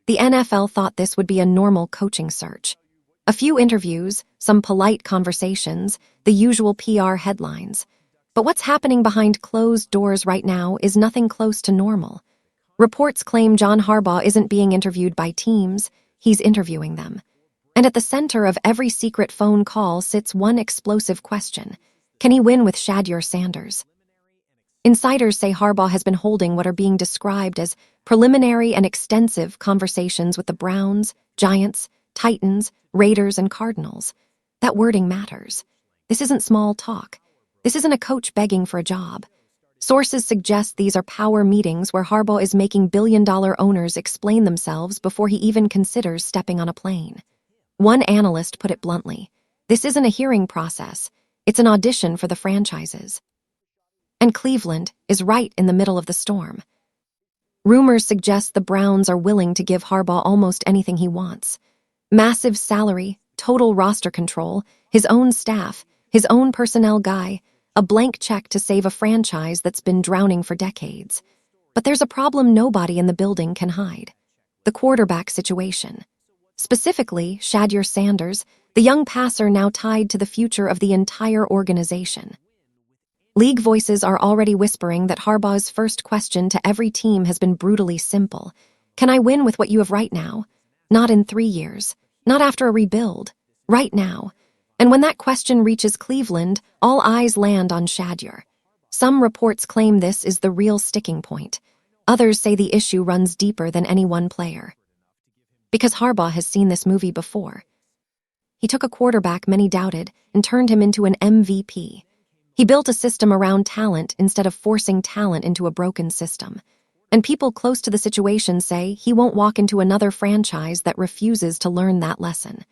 The NFL thought this would be a normal coaching search. A few interviews, some polite conversations, the usual PR headlines. But what's happening behind closed doors right now is nothing close to normal. Reports claim John Harbaugh isn't being interviewed by teams, he's interviewing them. And at the center of every secret phone call sits one explosive question. Can he win with Shedeur Sanders? Insiders say Harbaugh has been holding what are being described as preliminary and extensive conversations with the Browns, Giants, Titans, Raiders, and Cardinals. That wording matters. This isn't small talk. This isn't a coach begging for a job. Sources suggest these are power meetings where Harbaugh is making billion-dollar owners explain themselves before he even considers stepping on a plane. One analyst put it bluntly, this isn't a hearing process, it's an audition for the franchises. And Cleveland is right in the middle of the storm. Rumors suggest the Browns are willing to give Harbaugh almost anything he wants. Massive salary, total roster control, his own staff, his own personnel guy, a blank check to save a franchise that's been drowning for decades. But there's a problem nobody in the building can hide. The quarterback situation. Specifically, Shedeur Sanders, the young passer now tied to the future of the entire organization. League voices are already whispering that Harbaugh's first question to every team has been brutally simple. Can I win with what you have right now? Not in 3 years. Not after a rebuild. Right now. And when that question reaches Cleveland, all eyes land on Shedeur. Some reports claim this is the real sticking point. Others say the issue runs deeper than any one player. Because Harbaugh has seen this movie before. He took a quarterback many doubted and turned him into an MVP. He built a system around talent instead of forcing talent into a broken system. And people close to the situation say he won't walk into another franchise that refuses to learn that lesson.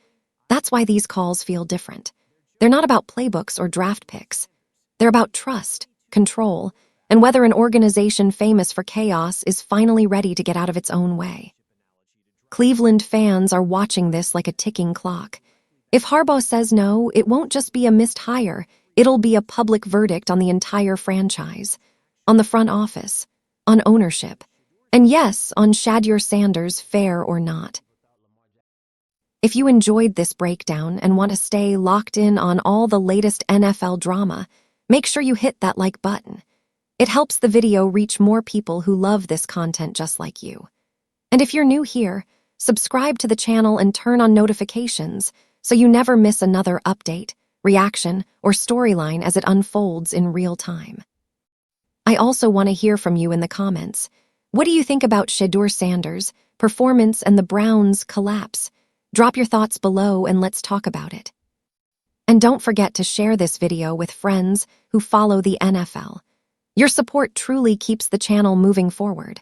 That's why these calls feel different. They're not about playbooks or draft picks. They're about trust, control, and whether an organization famous for chaos is finally ready to get out of its own way. Cleveland fans are watching this like a ticking clock. If Harbaugh says no, it won't just be a missed hire. It'll be a public verdict on the entire franchise, on the front office, on ownership, and yes, on Shedeur Sanders, fair or not. If you enjoyed this breakdown and want to stay locked in on all the latest NFL drama, make sure you hit that like button. It helps the video reach more people who love this content just like you. And if you're new here, subscribe to the channel and turn on notifications so you never miss another update, reaction, or storyline as it unfolds in real time. I also want to hear from you in the comments. What do you think about Shedeur Sanders' performance and the Browns' collapse? Drop your thoughts below and let's talk about it. And don't forget to share this video with friends who follow the NFL. Your support truly keeps the channel moving forward.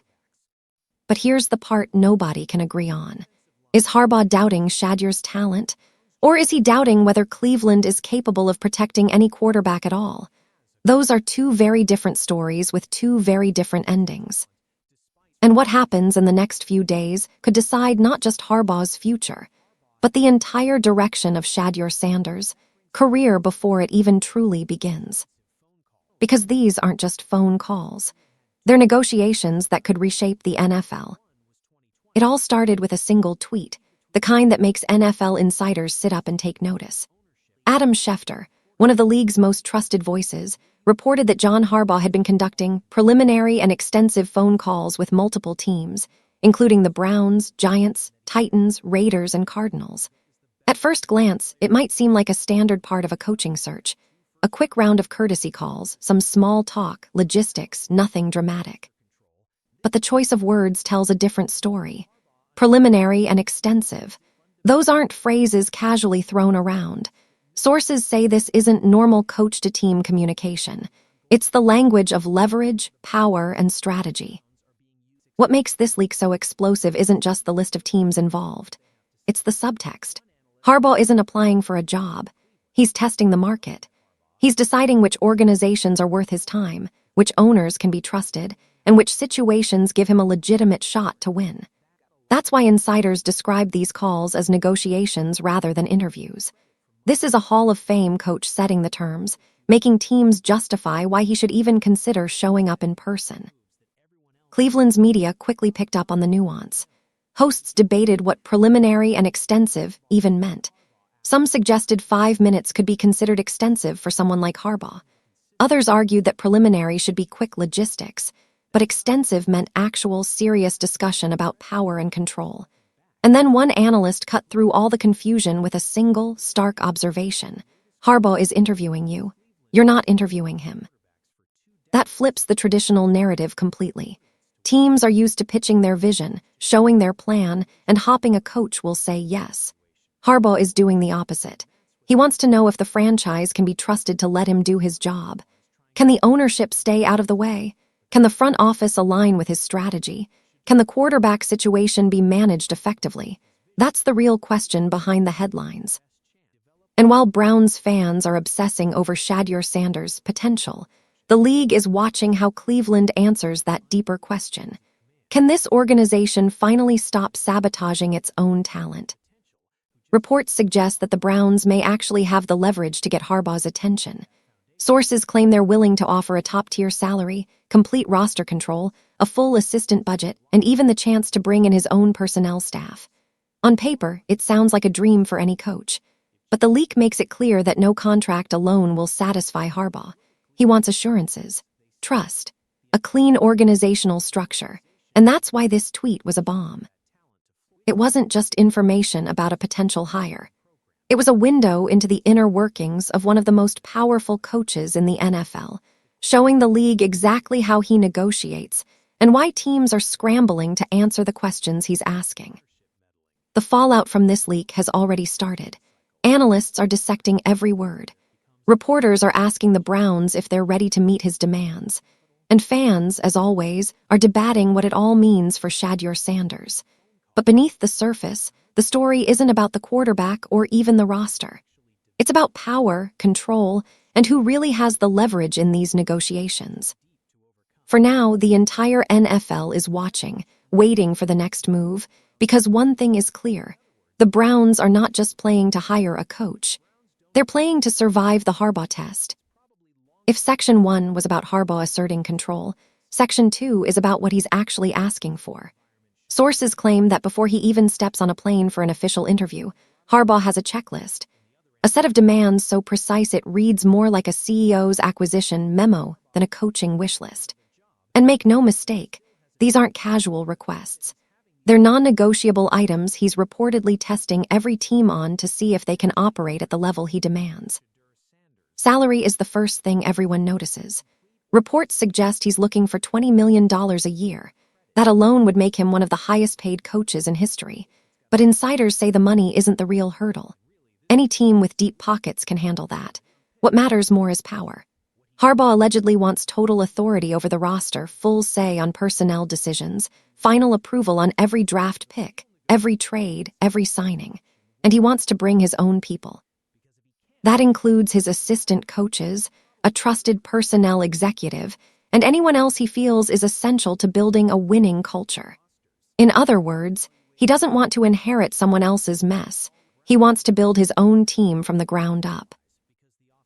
But here's the part nobody can agree on. Is Harbaugh doubting Shedeur's talent? Or is he doubting whether Cleveland is capable of protecting any quarterback at all? Those are two very different stories with two very different endings. And what happens in the next few days could decide not just Harbaugh's future, but the entire direction of Shedeur Sanders' career before it even truly begins. Because these aren't just phone calls. They're negotiations that could reshape the NFL. It all started with a single tweet, the kind that makes NFL insiders sit up and take notice. Adam Schefter, one of the league's most trusted voices, reported that John Harbaugh had been conducting preliminary and extensive phone calls with multiple teams, including the Browns, Giants, Titans, Raiders, and Cardinals. At first glance, it might seem like a standard part of a coaching search. A quick round of courtesy calls, some small talk, logistics, nothing dramatic. But the choice of words tells a different story. Preliminary and extensive. Those aren't phrases casually thrown around. Sources say this isn't normal coach-to-team communication. It's the language of leverage, power, and strategy. What makes this leak so explosive isn't just the list of teams involved. It's the subtext. Harbaugh isn't applying for a job. He's testing the market. He's deciding which organizations are worth his time, which owners can be trusted, and which situations give him a legitimate shot to win. That's why insiders describe these calls as negotiations rather than interviews. This is a Hall of Fame coach setting the terms, making teams justify why he should even consider showing up in person. Cleveland's media quickly picked up on the nuance. Hosts debated what preliminary and extensive even meant. Some suggested 5 minutes could be considered extensive for someone like Harbaugh. Others argued that preliminary should be quick logistics, but extensive meant actual, serious discussion about power and control. And then one analyst cut through all the confusion with a single, stark observation. Harbaugh is interviewing you. You're not interviewing him. That flips the traditional narrative completely. Teams are used to pitching their vision, showing their plan, and hoping a coach will say yes. Harbaugh is doing the opposite. He wants to know if the franchise can be trusted to let him do his job. Can the ownership stay out of the way? Can the front office align with his strategy? Can the quarterback situation be managed effectively? That's the real question behind the headlines. And while Browns fans are obsessing over Shedeur Sanders' potential, the league is watching how Cleveland answers that deeper question. Can this organization finally stop sabotaging its own talent? Reports suggest that the Browns may actually have the leverage to get Harbaugh's attention. Sources claim they're willing to offer a top-tier salary, complete roster control, a full assistant budget, and even the chance to bring in his own personnel staff. On paper, it sounds like a dream for any coach. But the leak makes it clear that no contract alone will satisfy Harbaugh. He wants assurances, trust, a clean organizational structure, and that's why this tweet was a bomb. It wasn't just information about a potential hire. It was a window into the inner workings of one of the most powerful coaches in the NFL, showing the league exactly how he negotiates and why teams are scrambling to answer the questions he's asking. The fallout from this leak has already started. Analysts are dissecting every word. Reporters are asking the Browns if they're ready to meet his demands. And fans, as always, are debating what it all means for Shedeur Sanders. But beneath the surface, the story isn't about the quarterback or even the roster. It's about power, control, and who really has the leverage in these negotiations. For now, the entire NFL is watching, waiting for the next move, because one thing is clear. The Browns are not just playing to hire a coach. They're playing to survive the Harbaugh test. If Section 1 was about Harbaugh asserting control, Section 2 is about what he's actually asking for. Sources claim that before he even steps on a plane for an official interview, Harbaugh has a checklist. A set of demands so precise it reads more like a CEO's acquisition memo than a coaching wish list. And make no mistake, these aren't casual requests. They're non-negotiable items he's reportedly testing every team on to see if they can operate at the level he demands. Salary is the first thing everyone notices. Reports suggest he's looking for $20 million a year. That alone would make him one of the highest-paid coaches in history. But insiders say the money isn't the real hurdle. Any team with deep pockets can handle that. What matters more is power. Harbaugh allegedly wants total authority over the roster, full say on personnel decisions, final approval on every draft pick, every trade, every signing. And he wants to bring his own people. That includes his assistant coaches, a trusted personnel executive, and anyone else he feels is essential to building a winning culture. In other words, he doesn't want to inherit someone else's mess. He wants to build his own team from the ground up.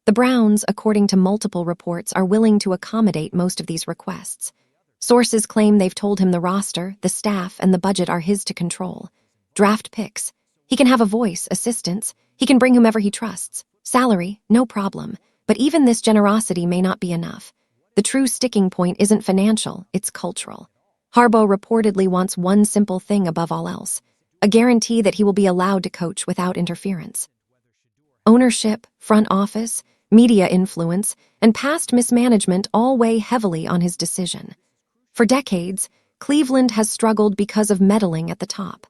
The Browns, according to multiple reports, are willing to accommodate most of these requests. Sources claim they've told him the roster, the staff, and the budget are his to control. Draft picks. He can have a voice, assistants. He can bring whomever he trusts. Salary, no problem. But even this generosity may not be enough. The true sticking point isn't financial, it's cultural. Harbaugh reportedly wants one simple thing above all else: a guarantee that he will be allowed to coach without interference. Ownership, front office, media influence, and past mismanagement all weigh heavily on his decision. For decades, Cleveland has struggled because of meddling at the top.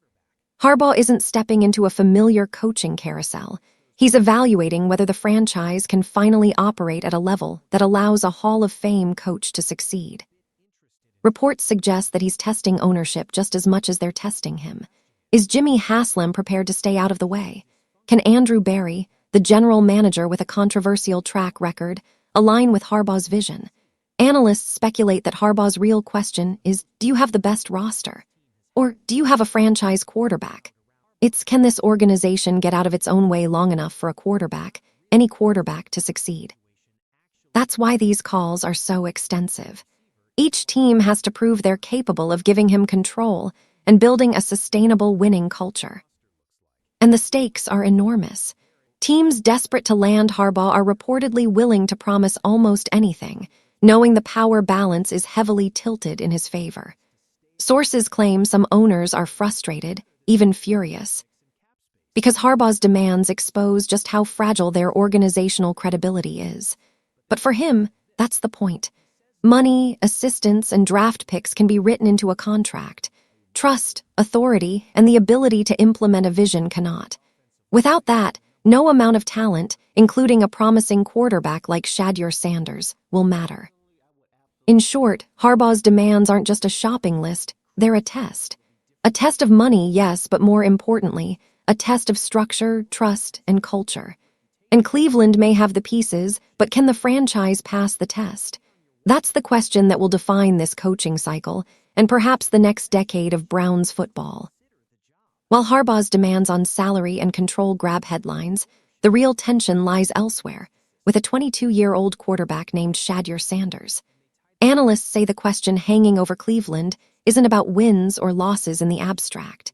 Harbaugh isn't stepping into a familiar coaching carousel. He's evaluating whether the franchise can finally operate at a level that allows a Hall of Fame coach to succeed. Reports suggest that he's testing ownership just as much as they're testing him. Is Jimmy Haslam prepared to stay out of the way? Can Andrew Berry, the general manager with a controversial track record, align with Harbaugh's vision? Analysts speculate that Harbaugh's real question is, do you have the best roster? Or do you have a franchise quarterback? It's, can this organization get out of its own way long enough for a quarterback, any quarterback, to succeed? That's why these calls are so extensive. Each team has to prove they're capable of giving him control, and building a sustainable winning culture. And the stakes are enormous. Teams desperate to land Harbaugh are reportedly willing to promise almost anything, knowing the power balance is heavily tilted in his favor. Sources claim some owners are frustrated, even furious, because Harbaugh's demands expose just how fragile their organizational credibility is. But for him, that's the point. Money, assistance, and draft picks can be written into a contract. Trust, authority, and the ability to implement a vision cannot. Without that, no amount of talent, including a promising quarterback like Shedeur Sanders, will matter. In short, Harbaugh's demands aren't just a shopping list, they're a test. A test of money, yes, but more importantly, a test of structure, trust, and culture. And Cleveland may have the pieces, but can the franchise pass the test? That's the question that will define this coaching cycle, and perhaps the next decade of Browns football. While Harbaugh's demands on salary and control grab headlines, the real tension lies elsewhere, with a 22-year-old quarterback named Shedeur Sanders. Analysts say the question hanging over Cleveland isn't about wins or losses in the abstract.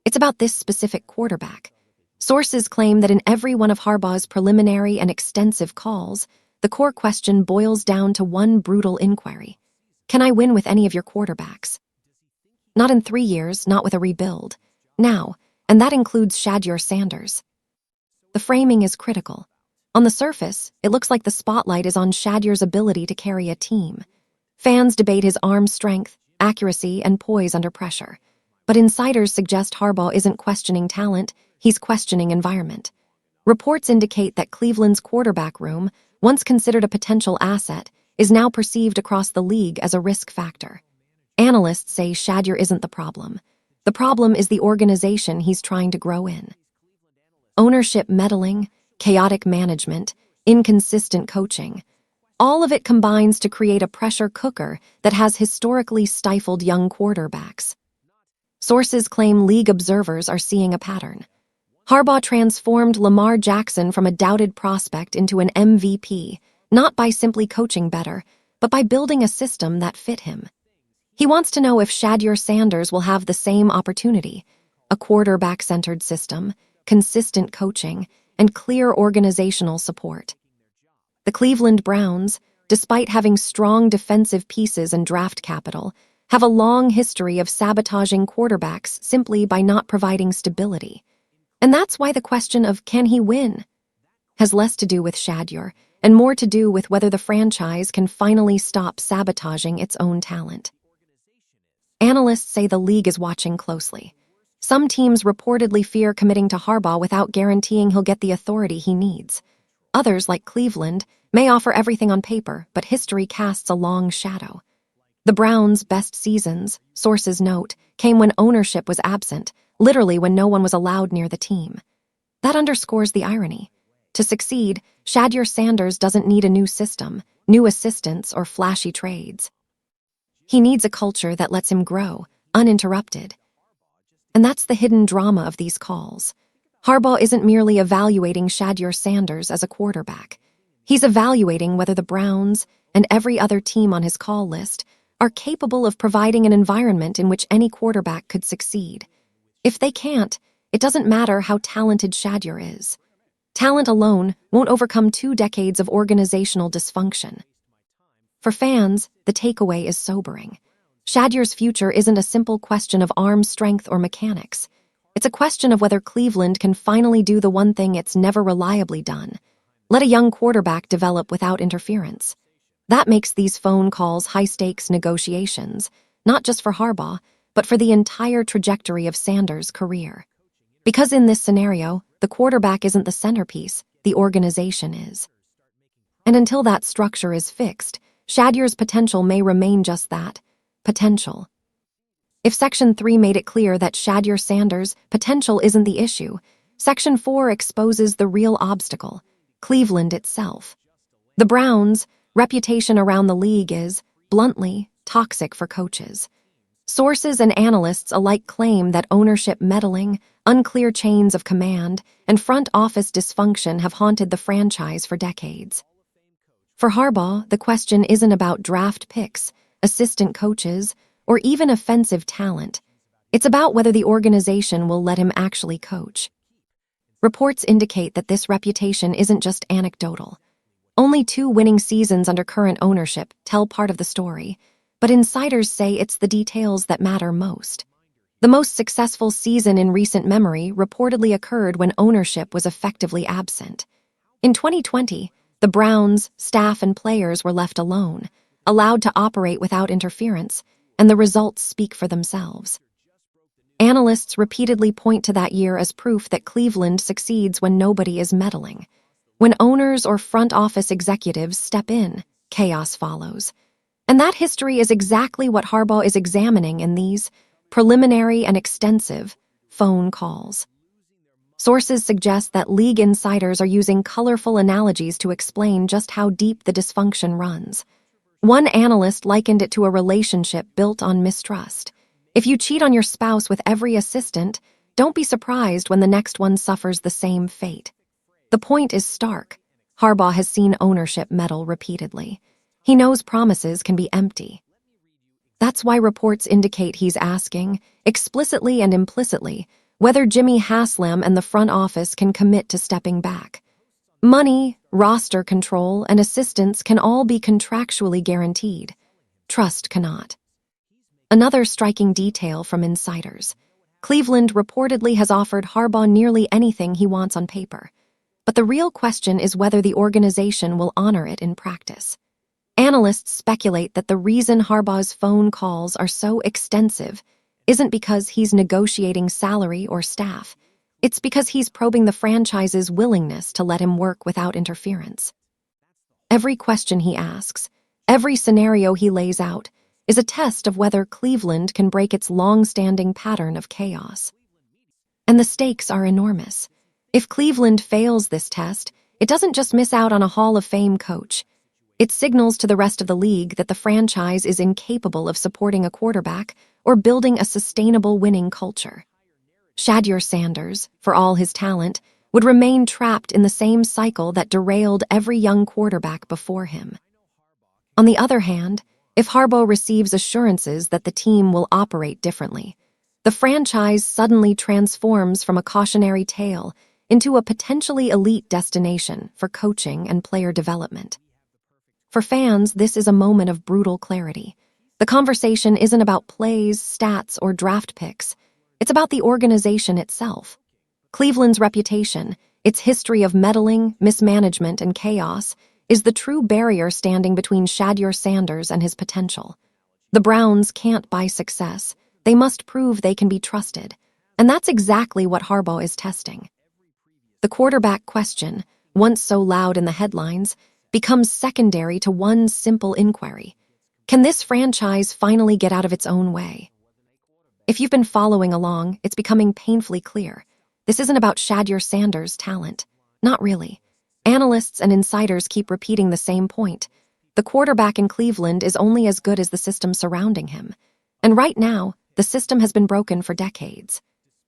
It's about this specific quarterback. Sources claim that in every one of Harbaugh's preliminary and extensive calls, the core question boils down to one brutal inquiry. Can I win with any of your quarterbacks? Not in 3 years, not with a rebuild. Now, and that includes Shedeur Sanders. The framing is critical. On the surface, it looks like the spotlight is on Shedeur's ability to carry a team. Fans debate his arm strength, accuracy, and poise under pressure. But insiders suggest Harbaugh isn't questioning talent, he's questioning environment. Reports indicate that Cleveland's quarterback room, once considered a potential asset, is now perceived across the league as a risk factor. Analysts say Shedeur isn't the problem. The problem is the organization he's trying to grow in. Ownership meddling, chaotic management, inconsistent coaching. All of it combines to create a pressure cooker that has historically stifled young quarterbacks. Sources claim league observers are seeing a pattern. Harbaugh transformed Lamar Jackson from a doubted prospect into an MVP, not by simply coaching better, but by building a system that fit him. He wants to know if Shedeur Sanders will have the same opportunity, a quarterback-centered system, consistent coaching, and clear organizational support. The Cleveland Browns, despite having strong defensive pieces and draft capital, have a long history of sabotaging quarterbacks simply by not providing stability. And that's why the question of can he win has less to do with Shedeur and more to do with whether the franchise can finally stop sabotaging its own talent. Analysts say the league is watching closely. Some teams reportedly fear committing to Harbaugh without guaranteeing he'll get the authority he needs. Others, like Cleveland, may offer everything on paper, but history casts a long shadow. The Browns' best seasons, sources note, came when ownership was absent, literally when no one was allowed near the team. That underscores the irony. To succeed, Shedeur Sanders doesn't need a new system, new assistants, or flashy trades. He needs a culture that lets him grow, uninterrupted. And that's the hidden drama of these calls. Harbaugh isn't merely evaluating Shedeur Sanders as a quarterback. He's evaluating whether the Browns, and every other team on his call list, are capable of providing an environment in which any quarterback could succeed. If they can't, it doesn't matter how talented Shedeur is. Talent alone won't overcome 2 decades of organizational dysfunction. For fans, the takeaway is sobering. Shedeur's future isn't a simple question of arm strength or mechanics. It's a question of whether Cleveland can finally do the one thing it's never reliably done: let a young quarterback develop without interference. That makes these phone calls high-stakes negotiations, not just for Harbaugh, but for the entire trajectory of Sanders' career. Because in this scenario, the quarterback isn't the centerpiece, the organization is. And until that structure is fixed, Shedeur's potential may remain just that, potential. If Section 3 made it clear that Shedeur Sanders' potential isn't the issue, Section 4 exposes the real obstacle: Cleveland itself. The Browns' reputation around the league is, bluntly, toxic for coaches. Sources and analysts alike claim that ownership meddling, unclear chains of command, and front office dysfunction have haunted the franchise for decades. For Harbaugh, the question isn't about draft picks, assistant coaches, or even offensive talent. It's about whether the organization will let him actually coach. Reports indicate that this reputation isn't just anecdotal. Only 2 winning seasons under current ownership tell part of the story, but insiders say it's the details that matter most. The most successful season in recent memory reportedly occurred when ownership was effectively absent. In 2020, the Browns, staff and players were left alone, allowed to operate without interference, and the results speak for themselves. Analysts repeatedly point to that year as proof that Cleveland succeeds when nobody is meddling. When owners or front office executives step in, chaos follows. And that history is exactly what Harbaugh is examining in these preliminary and extensive phone calls. Sources suggest that league insiders are using colorful analogies to explain just how deep the dysfunction runs. One analyst likened it to a relationship built on mistrust. If you cheat on your spouse with every assistant, don't be surprised when the next one suffers the same fate. The point is stark. Harbaugh has seen ownership meddle repeatedly. He knows promises can be empty. That's why reports indicate he's asking, explicitly and implicitly, whether Jimmy Haslam and the front office can commit to stepping back. Money, roster control, and assistance can all be contractually guaranteed. Trust cannot. Another striking detail from insiders. Cleveland reportedly has offered Harbaugh nearly anything he wants on paper. But the real question is whether the organization will honor it in practice. Analysts speculate that the reason Harbaugh's phone calls are so extensive isn't because he's negotiating salary or staff. It's because he's probing the franchise's willingness to let him work without interference. Every question he asks, every scenario he lays out, is a test of whether Cleveland can break its long-standing pattern of chaos. And the stakes are enormous. If Cleveland fails this test, it doesn't just miss out on a Hall of Fame coach. It signals to the rest of the league that the franchise is incapable of supporting a quarterback or building a sustainable winning culture. Shedeur Sanders, for all his talent, would remain trapped in the same cycle that derailed every young quarterback before him. On the other hand, if Harbaugh receives assurances that the team will operate differently, the franchise suddenly transforms from a cautionary tale into a potentially elite destination for coaching and player development. For fans, this is a moment of brutal clarity. The conversation isn't about plays, stats, or draft picks. It's about the organization itself. Cleveland's reputation, its history of meddling, mismanagement, and chaos, is the true barrier standing between Shedeur Sanders and his potential. The Browns can't buy success. They must prove they can be trusted. And that's exactly what Harbaugh is testing. The quarterback question, once so loud in the headlines, becomes secondary to one simple inquiry. Can this franchise finally get out of its own way? If you've been following along, it's becoming painfully clear. This isn't about Shedeur Sanders' talent. Not really. Analysts and insiders keep repeating the same point. The quarterback in Cleveland is only as good as the system surrounding him. And right now, the system has been broken for decades.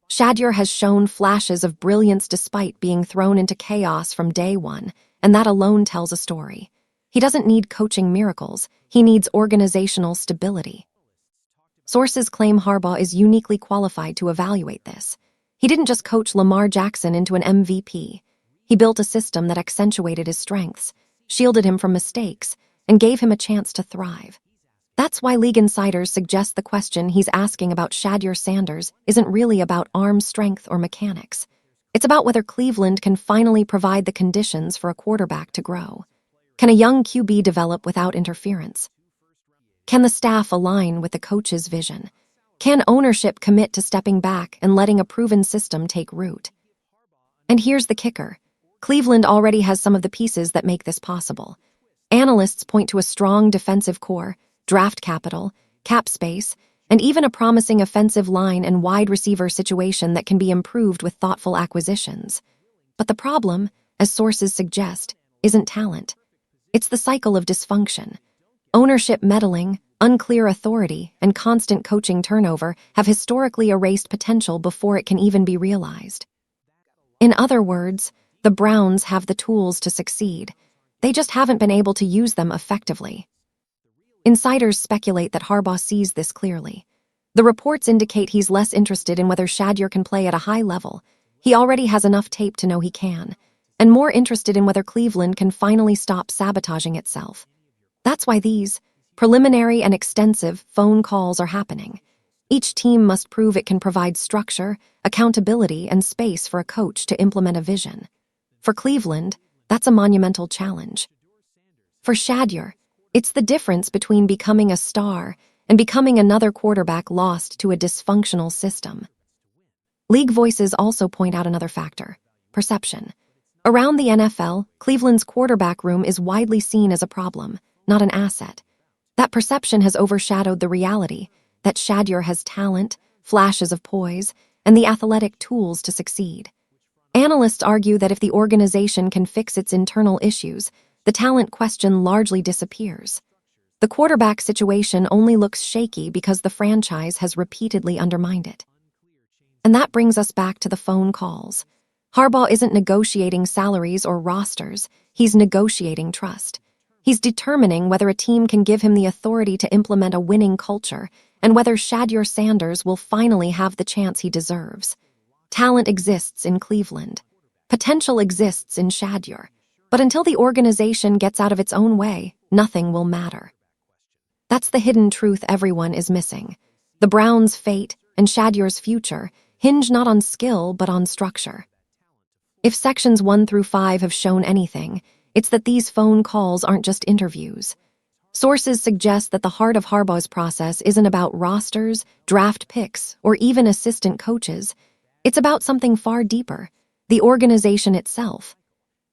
Shedeur has shown flashes of brilliance despite being thrown into chaos from day one, and that alone tells a story. He doesn't need coaching miracles, he needs organizational stability. Sources claim Harbaugh is uniquely qualified to evaluate this. He didn't just coach Lamar Jackson into an MVP. He built a system that accentuated his strengths, shielded him from mistakes, and gave him a chance to thrive. That's why league insiders suggest the question he's asking about Shedeur Sanders isn't really about arm strength or mechanics. It's about whether Cleveland can finally provide the conditions for a quarterback to grow. Can a young QB develop without interference? Can the staff align with the coach's vision? Can ownership commit to stepping back and letting a proven system take root? And here's the kicker. Cleveland already has some of the pieces that make this possible. Analysts point to a strong defensive core, draft capital, cap space, and even a promising offensive line and wide receiver situation that can be improved with thoughtful acquisitions. But the problem, as sources suggest, isn't talent. It's the cycle of dysfunction. Ownership meddling, unclear authority, and constant coaching turnover have historically erased potential before it can even be realized. In other words, the Browns have the tools to succeed. They just haven't been able to use them effectively. Insiders speculate that Harbaugh sees this clearly. The reports indicate he's less interested in whether Shedeur can play at a high level. He already has enough tape to know he can, and more interested in whether Cleveland can finally stop sabotaging itself. That's why these preliminary and extensive phone calls are happening. Each team must prove it can provide structure, accountability, and space for a coach to implement a vision. For Cleveland, that's a monumental challenge. For Shedeur, it's the difference between becoming a star and becoming another quarterback lost to a dysfunctional system. League voices also point out another factor: perception. Around the NFL, Cleveland's quarterback room is widely seen as a problem, not an asset. That perception has overshadowed the reality that Shedeur has talent, flashes of poise, and the athletic tools to succeed. Analysts argue that if the organization can fix its internal issues, the talent question largely disappears. The quarterback situation only looks shaky because the franchise has repeatedly undermined it. And that brings us back to the phone calls. Harbaugh isn't negotiating salaries or rosters, he's negotiating trust. He's determining whether a team can give him the authority to implement a winning culture and whether Shedeur Sanders will finally have the chance he deserves. Talent exists in Cleveland. Potential exists in Shedeur. But until the organization gets out of its own way, nothing will matter. That's the hidden truth everyone is missing. The Browns' fate and Shedeur's future hinge not on skill but on structure. If sections 1 through 5 have shown anything, it's that these phone calls aren't just interviews. Sources suggest that the heart of Harbaugh's process isn't about rosters, draft picks, or even assistant coaches. It's about something far deeper: the organization itself.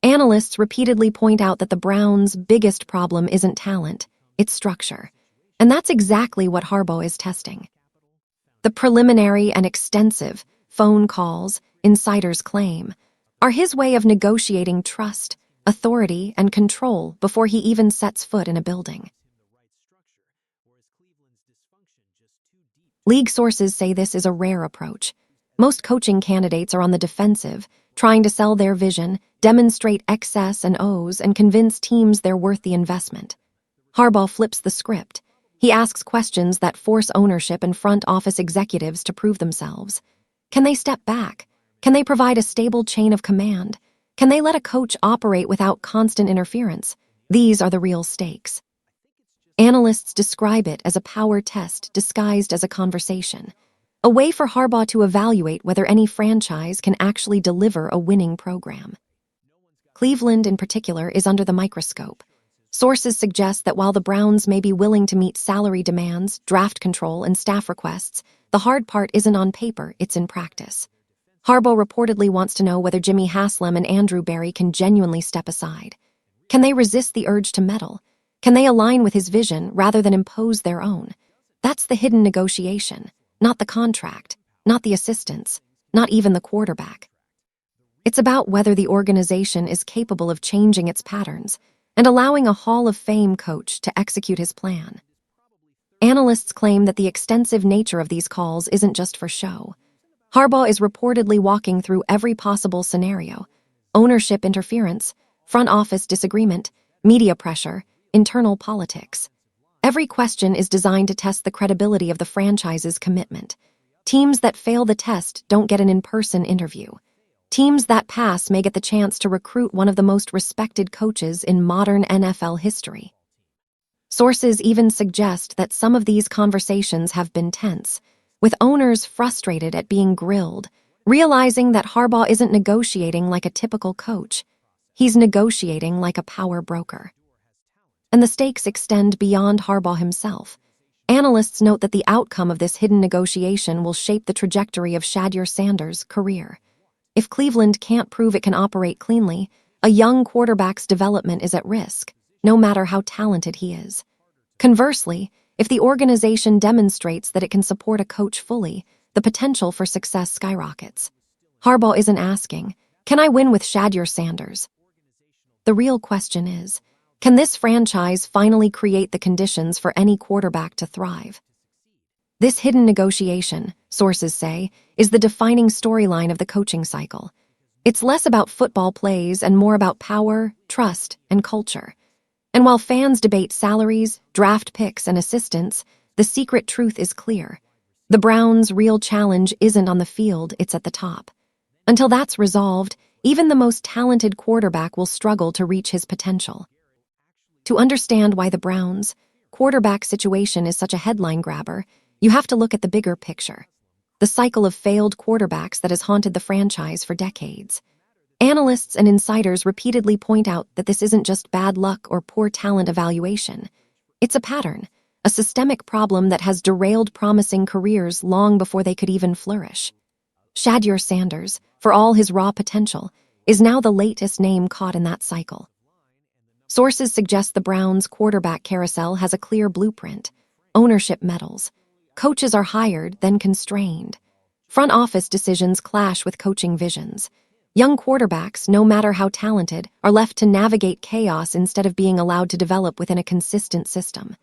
Analysts repeatedly point out that the Browns' biggest problem isn't talent, it's structure. And that's exactly what Harbaugh is testing. The preliminary and extensive phone calls, insiders claim, are his way of negotiating trust, authority, and control before he even sets foot in a building. League sources say this is a rare approach. Most coaching candidates are on the defensive, trying to sell their vision, demonstrate X's and O's, and convince teams they're worth the investment. Harbaugh flips the script. He asks questions that force ownership and front office executives to prove themselves. Can they step back? Can they provide a stable chain of command? Can they let a coach operate without constant interference? These are the real stakes. Analysts describe it as a power test disguised as a conversation, a way for Harbaugh to evaluate whether any franchise can actually deliver a winning program. Cleveland, in particular, is under the microscope. Sources suggest that while the Browns may be willing to meet salary demands, draft control, and staff requests, the hard part isn't on paper, it's in practice. Harbaugh reportedly wants to know whether Jimmy Haslam and Andrew Berry can genuinely step aside. Can they resist the urge to meddle? Can they align with his vision rather than impose their own? That's the hidden negotiation, not the contract, not the assistants, not even the quarterback. It's about whether the organization is capable of changing its patterns and allowing a Hall of Fame coach to execute his plan. Analysts claim that the extensive nature of these calls isn't just for show. Harbaugh is reportedly walking through every possible scenario: ownership interference, front office disagreement, media pressure, internal politics. Every question is designed to test the credibility of the franchise's commitment. Teams that fail the test don't get an in-person interview. Teams that pass may get the chance to recruit one of the most respected coaches in modern NFL history. Sources even suggest that some of these conversations have been tense, with owners frustrated at being grilled, realizing that Harbaugh isn't negotiating like a typical coach. He's negotiating like a power broker. And the stakes extend beyond Harbaugh himself. Analysts note that the outcome of this hidden negotiation will shape the trajectory of Shedeur Sanders' career. If Cleveland can't prove it can operate cleanly, a young quarterback's development is at risk, no matter how talented he is. Conversely, if the organization demonstrates that it can support a coach fully, the potential for success skyrockets. Harbaugh isn't asking, "Can I win with Shedeur Sanders?" The real question is, can this franchise finally create the conditions for any quarterback to thrive? This hidden negotiation, sources say, is the defining storyline of the coaching cycle. It's less about football plays and more about power, trust, and culture. And while fans debate salaries, draft picks, and assistants, the secret truth is clear. The Browns' real challenge isn't on the field, it's at the top. Until that's resolved, even the most talented quarterback will struggle to reach his potential. To understand why the Browns' quarterback situation is such a headline grabber, you have to look at the bigger picture. The cycle of failed quarterbacks that has haunted the franchise for decades. Analysts and insiders repeatedly point out that this isn't just bad luck or poor talent evaluation. It's a pattern, a systemic problem that has derailed promising careers long before they could even flourish. Shedeur Sanders, for all his raw potential, is now the latest name caught in that cycle. Sources suggest the Browns' quarterback carousel has a clear blueprint. Ownership meddles. Coaches are hired, then constrained. Front office decisions clash with coaching visions. Young quarterbacks, no matter how talented, are left to navigate chaos instead of being allowed to develop within a consistent system.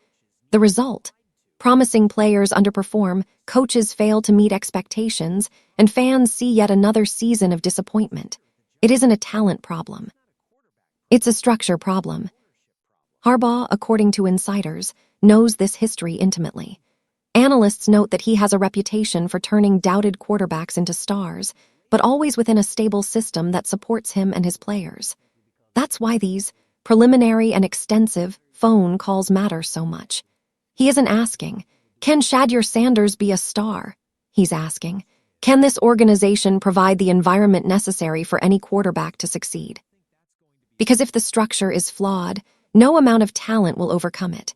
The result? Promising players underperform, coaches fail to meet expectations, and fans see yet another season of disappointment. It isn't a talent problem. It's a structure problem. Harbaugh, according to insiders, knows this history intimately. Analysts note that he has a reputation for turning doubted quarterbacks into stars, but always within a stable system that supports him and his players. That's why these preliminary and extensive phone calls matter so much. He isn't asking, can Shedeur Sanders be a star? He's asking, can this organization provide the environment necessary for any quarterback to succeed? Because if the structure is flawed, no amount of talent will overcome it.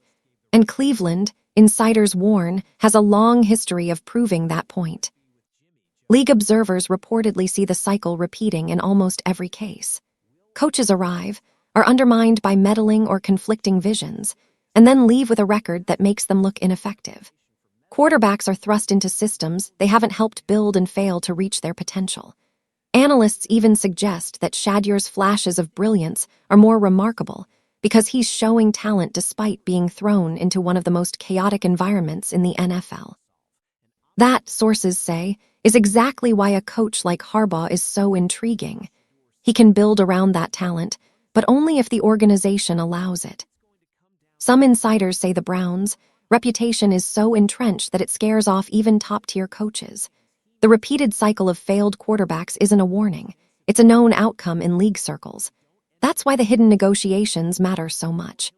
And Cleveland, insiders warn, has a long history of proving that point. League observers reportedly see the cycle repeating in almost every case. Coaches arrive, are undermined by meddling or conflicting visions, and then leave with a record that makes them look ineffective. Quarterbacks are thrust into systems they haven't helped build and fail to reach their potential. Analysts even suggest that Shedeur's flashes of brilliance are more remarkable because he's showing talent despite being thrown into one of the most chaotic environments in the NFL. That, sources say, is exactly why a coach like Harbaugh is so intriguing. He can build around that talent, but only if the organization allows it. Some insiders say the Browns' reputation is so entrenched that it scares off even top-tier coaches. The repeated cycle of failed quarterbacks isn't a warning. It's a known outcome in league circles. That's why the hidden negotiations matter so much.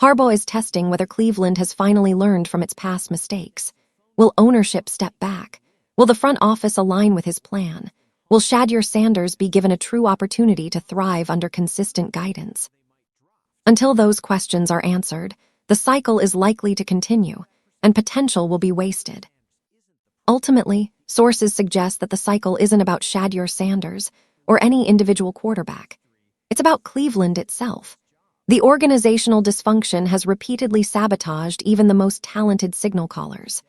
Harbaugh is testing whether Cleveland has finally learned from its past mistakes. Will ownership step back? Will the front office align with his plan? Will Shedeur Sanders be given a true opportunity to thrive under consistent guidance? Until those questions are answered, the cycle is likely to continue, and potential will be wasted. Ultimately, sources suggest that the cycle isn't about Shedeur Sanders or any individual quarterback. It's about Cleveland itself. The organizational dysfunction has repeatedly sabotaged even the most talented signal callers.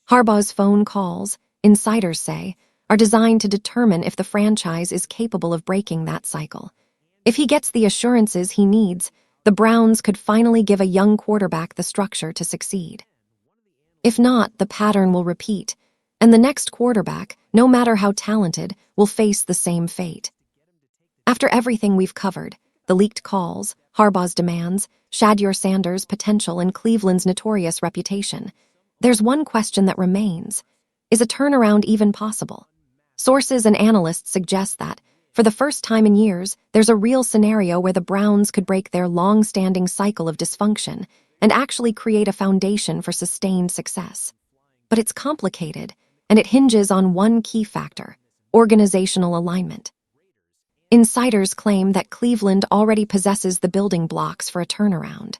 Harbaugh's phone calls, insiders say, are designed to determine if the franchise is capable of breaking that cycle. If he gets the assurances he needs, the Browns could finally give a young quarterback the structure to succeed. If not, the pattern will repeat, and the next quarterback, no matter how talented, will face the same fate. After everything we've covered, the leaked calls, Harbaugh's demands, Shedeur Sanders' potential, and Cleveland's notorious reputation, there's one question that remains. Is a turnaround even possible? Sources and analysts suggest that, for the first time in years, there's a real scenario where the Browns could break their long-standing cycle of dysfunction and actually create a foundation for sustained success. But it's complicated, and it hinges on one key factor: organizational alignment. Insiders claim that Cleveland already possesses the building blocks for a turnaround.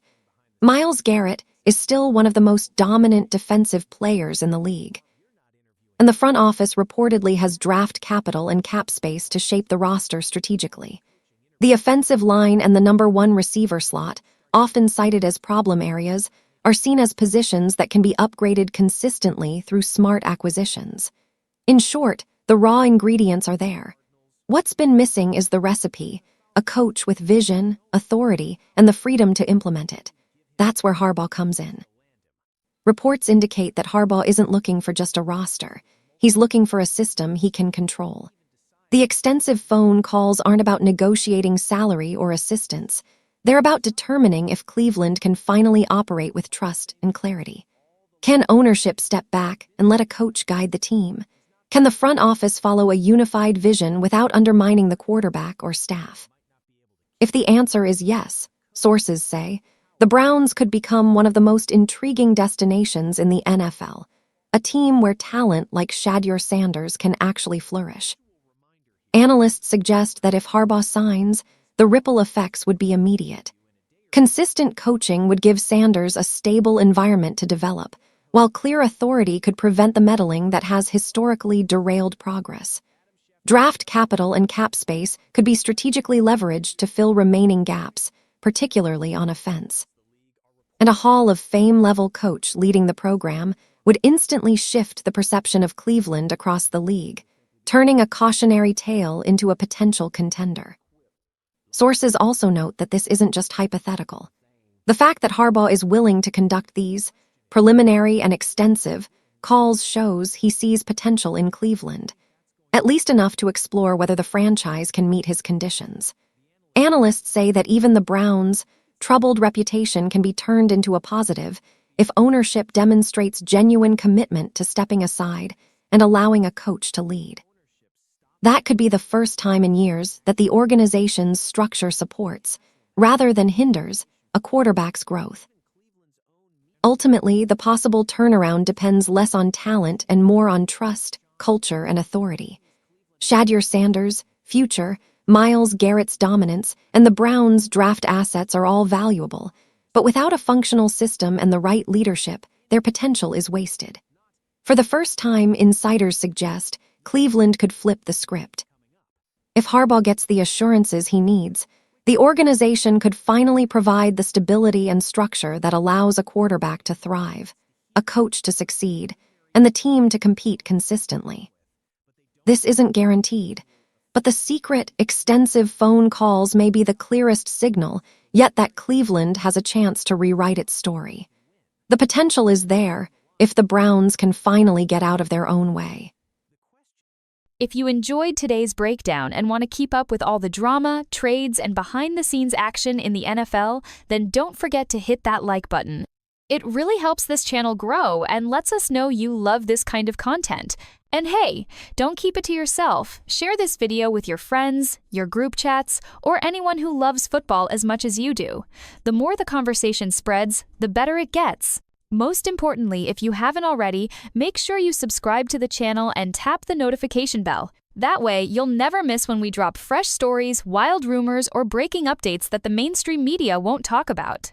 Myles Garrett is still one of the most dominant defensive players in the league. And the front office reportedly has draft capital and cap space to shape the roster strategically. The offensive line and the number one receiver slot, often cited as problem areas, are seen as positions that can be upgraded consistently through smart acquisitions. In short, the raw ingredients are there. What's been missing is the recipe: a coach with vision, authority, and the freedom to implement it. That's where Harbaugh comes in. Reports indicate that Harbaugh isn't looking for just a roster. He's looking for a system he can control. The extensive phone calls aren't about negotiating salary or assistance. They're about determining if Cleveland can finally operate with trust and clarity. Can ownership step back and let a coach guide the team? Can the front office follow a unified vision without undermining the quarterback or staff? If the answer is yes, sources say, the Browns could become one of the most intriguing destinations in the NFL, a team where talent like Shedeur Sanders can actually flourish. Analysts suggest that if Harbaugh signs, the ripple effects would be immediate. Consistent coaching would give Sanders a stable environment to develop, while clear authority could prevent the meddling that has historically derailed progress. Draft capital and cap space could be strategically leveraged to fill remaining gaps, particularly on offense. And a Hall of Fame-level coach leading the program would instantly shift the perception of Cleveland across the league, turning a cautionary tale into a potential contender. Sources also note that this isn't just hypothetical. The fact that Harbaugh is willing to conduct these preliminary and extensive calls shows he sees potential in Cleveland, at least enough to explore whether the franchise can meet his conditions. Analysts say that even the Browns' troubled reputation can be turned into a positive if ownership demonstrates genuine commitment to stepping aside and allowing a coach to lead. That could be the first time in years that the organization's structure supports, rather than hinders, a quarterback's growth. Ultimately, the possible turnaround depends less on talent and more on trust, culture, and authority. Shedeur Sanders' future, Myles Garrett's dominance, and the Browns' draft assets are all valuable, but without a functional system and the right leadership, their potential is wasted. For the first time, insiders suggest Cleveland could flip the script. If Harbaugh gets the assurances he needs, the organization could finally provide the stability and structure that allows a quarterback to thrive, a coach to succeed, and the team to compete consistently. This isn't guaranteed, but the secret, extensive phone calls may be the clearest signal, yet that Cleveland has a chance to rewrite its story. The potential is there if the Browns can finally get out of their own way. If you enjoyed today's breakdown and want to keep up with all the drama, trades, and behind-the-scenes action in the NFL, then don't forget to hit that like button. It really helps this channel grow and lets us know you love this kind of content. And hey, don't keep it to yourself. Share this video with your friends, your group chats, or anyone who loves football as much as you do. The more the conversation spreads, the better it gets. Most importantly, if you haven't already, make sure you subscribe to the channel and tap the notification bell. That way, you'll never miss when we drop fresh stories, wild rumors, or breaking updates that the mainstream media won't talk about.